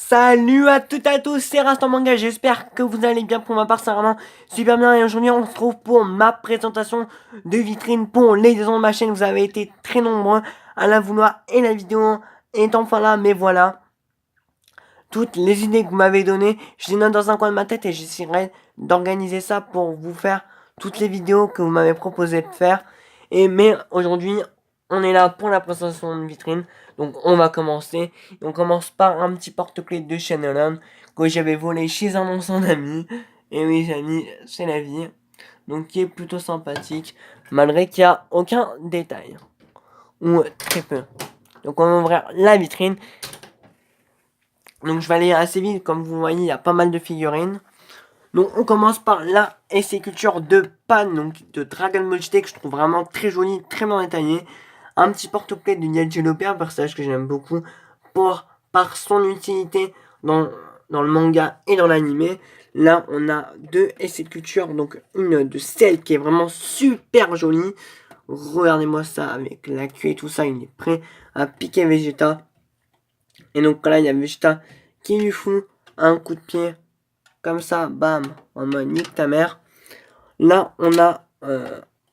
Salut à toutes et à tous, c'est Rastan Manga, j'espère que vous allez bien. Pour ma part, c'est vraiment super bien. Et aujourd'hui, on se retrouve pour ma présentation de vitrine pour les deux ans de ma chaîne. Vous avez été très nombreux à la vouloir et la vidéo est enfin là. Mais voilà, toutes les idées que vous m'avez données, je les note dans un coin de ma tête et j'essaierai d'organiser ça pour vous faire toutes les vidéos que vous m'avez proposé de faire. Mais aujourd'hui, on est là pour la présentation de vitrine. Donc on va commencer. On commence par un petit porte-clés de Shannon que j'avais volé chez un ancien ami. Et oui, les amis, c'est la vie. Donc qui est plutôt sympathique, malgré qu'il n'y a aucun détail. Ou très peu. Donc on va ouvrir la vitrine. Donc je vais aller assez vite, comme vous voyez, il y a pas mal de figurines. Donc on commence par la SC Culture de Pan, donc de Dragon Ball GT, que je trouve vraiment très joli, très bien détaillé. Un petit porte-clés de Yajilope, un personnage que j'aime beaucoup par son utilité dans le manga et dans l'anime. Là on a deux SC Culture, donc une de celle qui est vraiment super jolie. Regardez-moi ça avec la queue et tout ça, il est prêt à piquer Vegeta. Et donc là il y a Vegeta qui lui fout un coup de pied comme ça, bam, en mode nique ta mère. Là, on a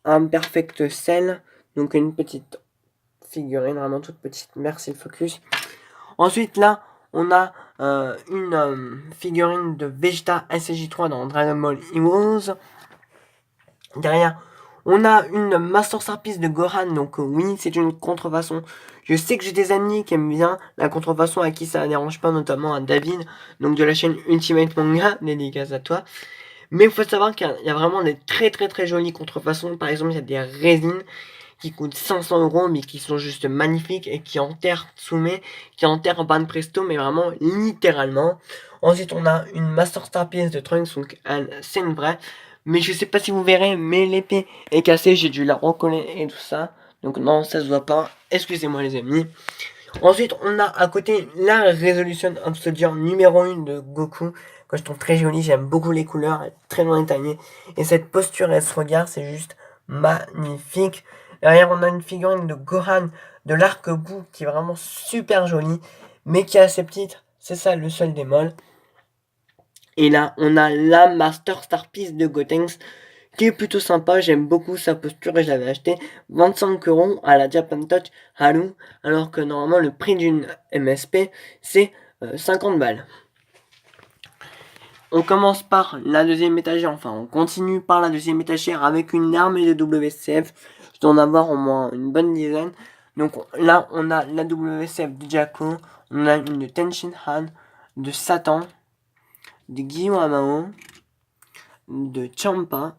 un Perfect Cell, donc une petite figurine, vraiment toute petite, merci le focus. Ensuite, là, on a une figurine de Vegeta SJ3 dans Dragon Ball Heroes. Derrière, on a une Master Piece de Gohan, donc oui, c'est une contrefaçon. Je sais que j'ai des amis qui aiment bien la contrefaçon, à qui ça ne dérange pas, notamment à David, donc de la chaîne Ultimate Manga, dédicace à toi. Mais il faut savoir qu'il y a vraiment des très très très jolies contrefaçons. Par exemple, il y a des résines qui coûtent 500 euros, mais qui sont juste magnifiques et qui enterrent Tsume, qui enterrent Ban Presto, mais vraiment littéralement. Ensuite, on a une Master Star Piece de Trunks, donc c'est une vraie. Mais je sais pas si vous verrez, mais l'épée est cassée, j'ai dû la recoller et tout ça. Donc non, ça se voit pas. Excusez-moi les amis. Ensuite, on a à côté la Resolution of Soldier numéro 1 de Goku, que je trouve très jolie. J'aime beaucoup les couleurs, elle est très bien détaillée. Et cette posture et ce regard, c'est juste magnifique. Derrière, on a une figurine de Gohan de l'arc-bout qui est vraiment super jolie, mais qui est assez petite. C'est ça le seul bémol. Et là, on a la Master Star Piece de Gotenks, qui est plutôt sympa. J'aime beaucoup sa posture et je l'avais acheté 25 euros à la Japan Touch Haru, alors que normalement le prix d'une MSP c'est 50 balles. On commence par la deuxième étagère, enfin on continue par la deuxième étagère avec une armée de WCF. Je dois en avoir au moins une bonne dizaine. Donc là on a la WCF de Jaco, on a une de Tenshin Han, de Satan, de Guillaume Amao, de Champa.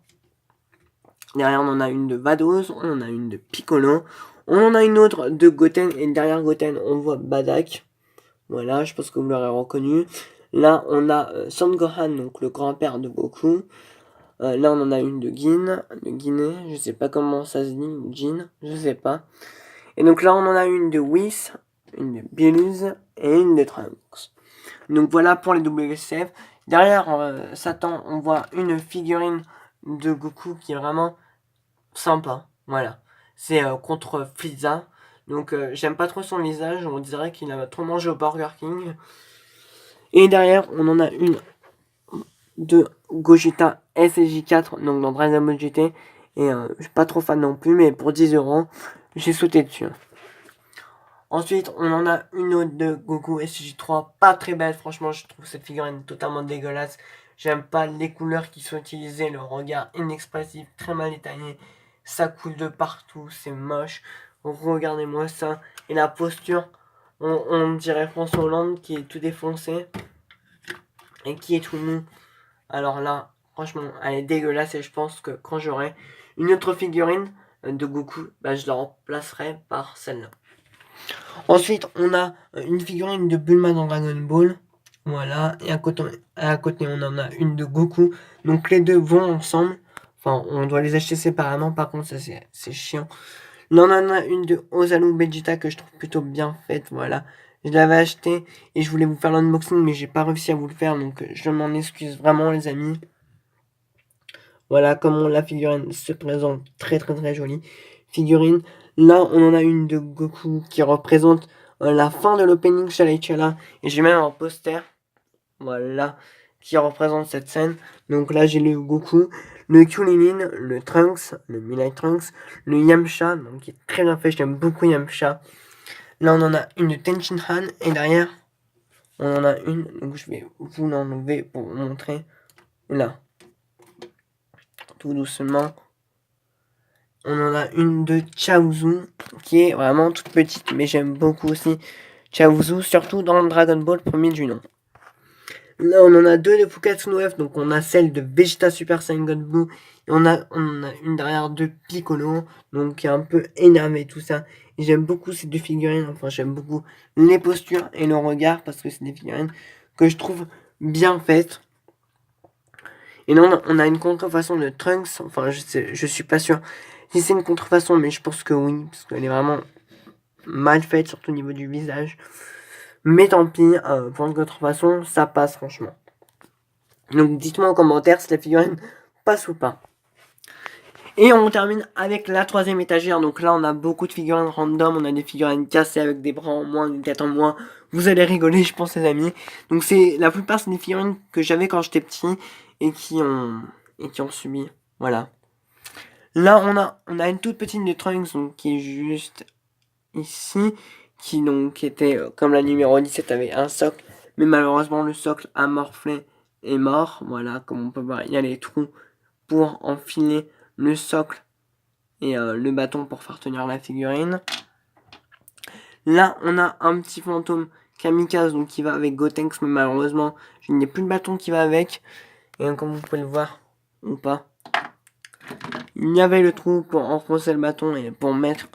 Derrière, on en a une de Vados, on en a une de Piccolo, on en a une autre de Goten, et derrière Goten, on voit Badak. Voilà, je pense que vous l'aurez reconnu. Là, on a Son Gohan, donc le grand-père de Goku. Là, on en a une de Guinée, je sais pas comment ça se dit, Jin, je sais pas. Et donc là, on en a une de Whis, une de Beerus et une de Trunks. Donc voilà pour les WCF. Derrière Satan, on voit une figurine de Goku qui est vraiment sympa, voilà. C'est contre Frieza. Donc j'aime pas trop son visage, on dirait qu'il a trop mangé au Burger King. Et derrière, on en a une de Gogeta SSJ4, donc dans Dragon Ball GT. Et je suis pas trop fan non plus, mais pour 10 euros, j'ai sauté dessus. Ensuite, on en a une autre de Goku SSJ3, pas très belle, franchement, je trouve cette figurine totalement dégueulasse. J'aime pas les couleurs qui sont utilisées, le regard inexpressif, très mal détaillé. Ça coule de partout, c'est moche. Regardez-moi ça. Et la posture, on dirait François Hollande qui est tout défoncé et qui est tout mou. Alors là, franchement, elle est dégueulasse et je pense que quand j'aurai une autre figurine de Goku, bah, je la remplacerai par celle-là. Ensuite, on a une figurine de Bulma dans Dragon Ball. Voilà. Et à côté, on en a une de Goku. Donc les deux vont ensemble. Enfin, on doit les acheter séparément. Par contre, ça c'est chiant. Là, on en a une de Osamu Vegeta que je trouve plutôt bien faite. Voilà. Je l'avais acheté et je voulais vous faire l'unboxing, mais j'ai pas réussi à vous le faire. Donc je m'en excuse vraiment, les amis. Voilà comment la figurine se présente. Très très très jolie figurine. Là, on en a une de Goku qui représente la fin de l'opening Shalaychala. Et j'ai même un poster, voilà, qui représente cette scène. Donc là, j'ai le Goku, le Krillin, le Trunks, le Midnight Trunks, le Yamcha, donc qui est très bien fait, j'aime beaucoup Yamcha. Là, on en a une de Tenshinhan, et derrière, on en a une, donc je vais vous l'enlever pour vous montrer. Là, tout doucement. On en a une de Chaozu, qui est vraiment toute petite, mais j'aime beaucoup aussi Chaozu, surtout dans Dragon Ball premier du nom. Là, on en a deux de Fukatsu no F, donc on a celle de Vegeta Super Saiyan Blue, et on en a une derrière de Piccolo, donc qui est un peu énervé tout ça. Et j'aime beaucoup ces deux figurines, enfin j'aime beaucoup les postures et le regard, parce que c'est des figurines que je trouve bien faites. Et là, on a une contrefaçon de Trunks, enfin je suis pas sûr si c'est une contrefaçon, mais je pense que oui, parce qu'elle est vraiment mal faite, surtout au niveau du visage. Mais tant pis, pour une contrefaçon, ça passe franchement. Donc dites-moi en commentaire si la figurine passe ou pas. Et on termine avec la troisième étagère. Donc là, on a beaucoup de figurines random. On a des figurines cassées avec des bras en moins, une tête en moins. Vous allez rigoler, je pense, les amis. Donc la plupart, c'est des figurines que j'avais quand j'étais petit et qui ont subi. Voilà. Là, on a une toute petite de Trunks, donc qui est juste ici, qui était comme la numéro 17 avait un socle, mais malheureusement le socle a morflé et mort. Voilà, comme on peut voir, il y a les trous pour enfiler le socle et le bâton pour faire tenir la figurine. Là, on a un petit fantôme kamikaze, donc qui va avec Gotenks, mais malheureusement, je n'ai plus de bâton qui va avec. Et comme vous pouvez le voir, ou pas, il y avait le trou pour enfoncer le bâton et pour mettre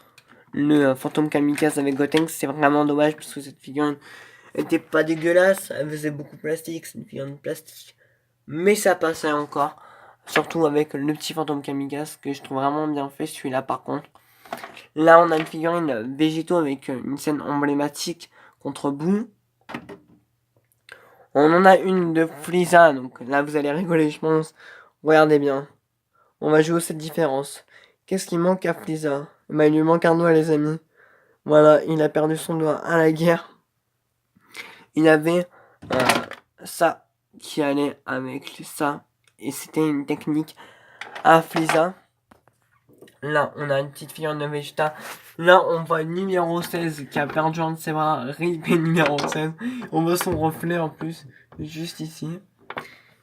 le fantôme kamikaze avec Gotenks. C'est vraiment dommage parce que cette figurine était pas dégueulasse, elle faisait beaucoup de plastique, c'est une figurine plastique, mais ça passait encore, surtout avec le petit fantôme kamikaze que je trouve vraiment bien fait, celui-là par contre. Là on a une figurine végétaux avec une scène emblématique contre Boo. On en a une de Frieza, donc là vous allez rigoler je pense, regardez bien, on va jouer cette différence. Qu'est-ce qui manque à Frieza? Bah, il lui manque un doigt les amis, voilà, il a perdu son doigt à la guerre. Il avait ça qui allait avec ça. Et c'était une technique à Frieza. Là, on a une petite figurine de Vegeta. Là, on voit numéro 16 qui a perdu un de ses bras. RIP numéro 16. On voit son reflet en plus. Juste ici.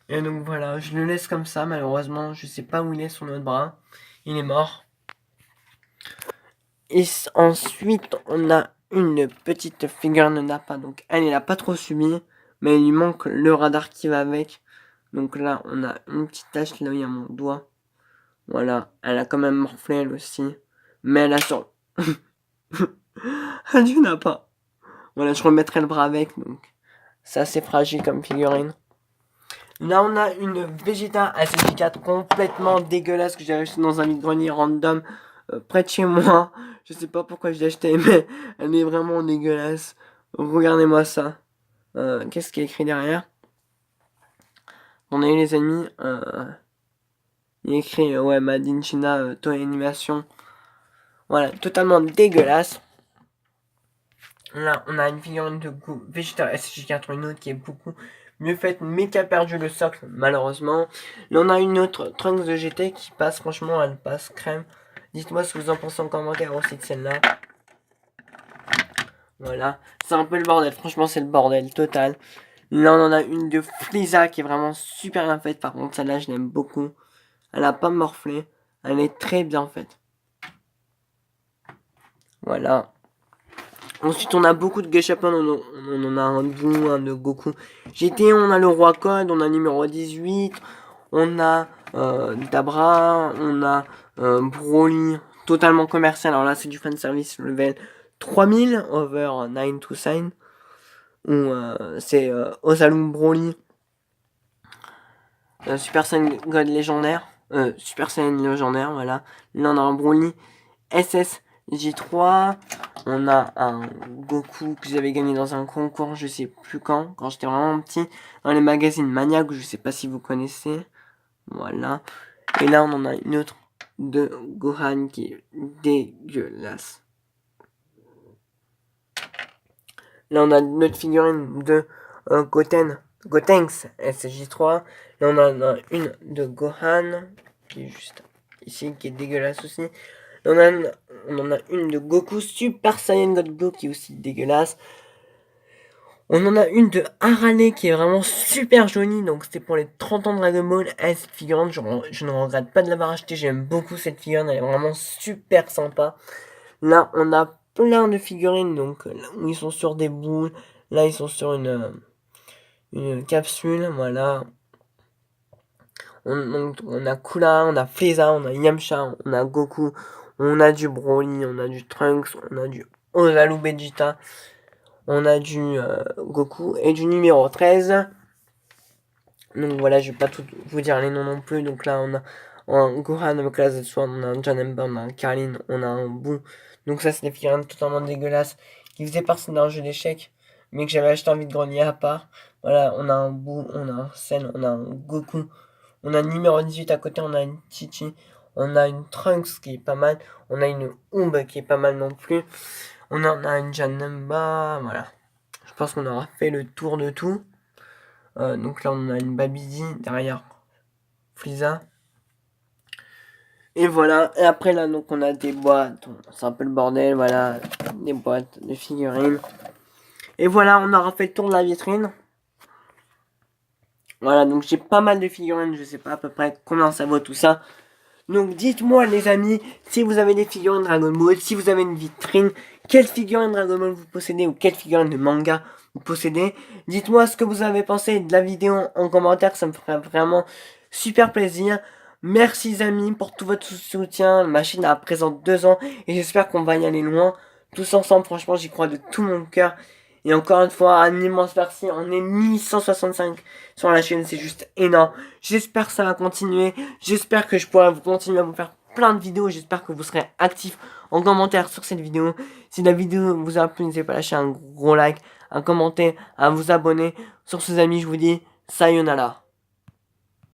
Et donc voilà, je le laisse comme ça. Malheureusement, je sais pas où il est son autre bras. Il est mort. Et ensuite, on a une petite figure de Nappa. Donc, elle n'a pas trop subi. Mais il lui manque le radar qui va avec. Donc là, on a une petite tache là où il y a mon doigt. Voilà, elle a quand même morflé elle aussi. Mais elle a sur... Adieu Nappa. Voilà, je remettrai le bras avec. Donc, c'est assez fragile comme figurine. Là, on a une Vegeta SSJ4 complètement dégueulasse que j'ai acheté dans un vide-grenier random près de chez moi. Je sais pas pourquoi je l'ai acheté, mais elle est vraiment dégueulasse. Regardez-moi ça. Qu'est-ce qui est écrit derrière? On a eu les amis. Il est écrit, ouais, Madin China, Toei Animation. Voilà, totalement dégueulasse. Là, on a une figurine de Vegeta SSJ4, une autre qui est beaucoup mieux faite, mais qui a perdu le socle, malheureusement. Là, on a une autre Trunks de GT qui passe, franchement, elle passe crème. Dites-moi ce que vous en pensez en commentaire aussi de celle-là. Voilà, c'est un peu le bordel, franchement, c'est le bordel total. Là, on en a une de Frieza qui est vraiment super bien faite. Par contre, celle-là, je l'aime beaucoup. Elle a pas morflé. Elle est très bien faite. Voilà. Ensuite, on a beaucoup de gâchapons. On en a un de Boo, un de Goku GT. On a le Roi Code. On a numéro 18. On a Dabra. On a Broly. Totalement commercial. Alors là, c'est du fanservice level 3000 over 9 to sign. Ou c'est Osalum Broly. Super Saiyan God légendaire. Super Saiyan légendaire, voilà. Là, on a un Broly SS J3. On a un Goku que j'avais gagné dans un concours, je sais plus quand j'étais vraiment petit. Dans les magazines Maniac, je sais pas si vous connaissez. Voilà. Et là, on en a une autre de Gohan qui est dégueulasse. Là, on a notre figurine de Gotenks SJ3. Là, on en a une de Gohan, qui est juste ici, qui est dégueulasse aussi. Là, on en a une de Goku Super Saiyan God Blue, qui est aussi dégueulasse. On en a une de Harane qui est vraiment super jolie, donc c'était pour les 30 ans de Dragon Ball. Cette figurine, je ne regrette pas de l'avoir achetée, j'aime beaucoup cette figurine, elle est vraiment super sympa. Là, on a plein de figurines, donc là, ils sont sur des boules, là ils sont sur une capsule, voilà. On a Kula, on a Frieza, on a Yamcha, on a Goku, on a du Broly, on a du Trunks, on a du Ozalu Vegeta, on a du Goku et du numéro 13. Donc voilà, je vais pas tout vous dire les noms non plus. Donc là, on a un Gohan avec la Z-Swan, on a un Janemba, on a un Karlin, on a un Boo. Donc ça, c'est des figurines totalement dégueulasses qui faisaient partie d'un jeu d'échecs, mais que j'avais acheté en vide-grenier à part. Voilà, on a un Boo, on a un Cell, on a un Goku, on a un numéro 18 à côté, on a une Chichi, on a une Trunks qui est pas mal, on a une Umb qui est pas mal non plus, on en a une Janemba, voilà. Je pense qu'on aura fait le tour de tout. Donc là, on a une Babidi derrière Frieza. Et voilà. Et après, là, donc, on a des boîtes. C'est un peu le bordel, voilà. Des boîtes de figurines. Et voilà, on aura fait le tour de la vitrine. Voilà, donc j'ai pas mal de figurines. Je sais pas à peu près combien ça vaut tout ça. Donc dites-moi les amis, si vous avez des figurines Dragon Ball, si vous avez une vitrine, quelle figurine Dragon Ball vous possédez ou quelle figurine de manga vous possédez. Dites-moi ce que vous avez pensé de la vidéo en commentaire, ça me ferait vraiment super plaisir. Merci les amis pour tout votre soutien, ma chaîne a à présent 2 ans et j'espère qu'on va y aller loin. Tous ensemble, franchement j'y crois de tout mon cœur. Et encore une fois, un immense merci, on est 1165 sur la chaîne, c'est juste énorme. J'espère que ça va continuer, j'espère que je pourrai continuer à vous faire plein de vidéos, j'espère que vous serez actifs en commentaire sur cette vidéo. Si la vidéo vous a plu, n'hésitez pas à lâcher un gros like, un commentaire, à vous abonner. Sur ce amis, je vous dis sayonara.